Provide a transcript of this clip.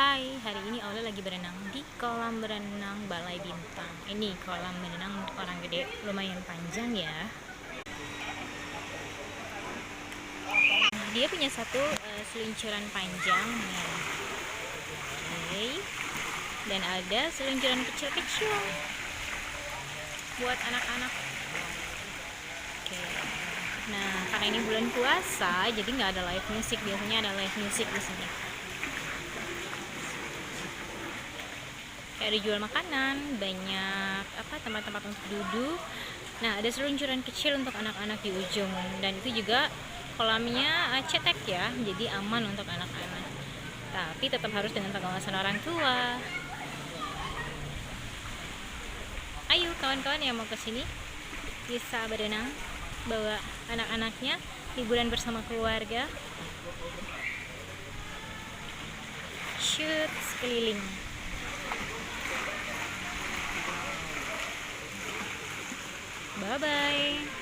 Hai, hari ini Aula lagi berenang di kolam berenang Balai Bintang. Ini kolam berenang untuk orang gede, lumayan panjang ya. Dia punya satu seluncuran panjang, nih. Oke. Dan ada seluncuran kecil-kecil buat anak-anak. Oke. Nah, karena ini bulan puasa, jadi nggak ada live music. Biasanya ada live music di sini. Kayak dijual makanan, banyak tempat-tempat untuk duduk. Nah, ada seluncuran kecil untuk anak-anak di ujung, dan itu juga kolamnya cetek ya, jadi aman untuk anak-anak. Tapi tetap harus dengan pengawasan orang tua. Ayo kawan-kawan yang mau ke sini bisa berenang, bawa anak-anaknya, liburan bersama keluarga. Shoot sekeliling. Bye-bye.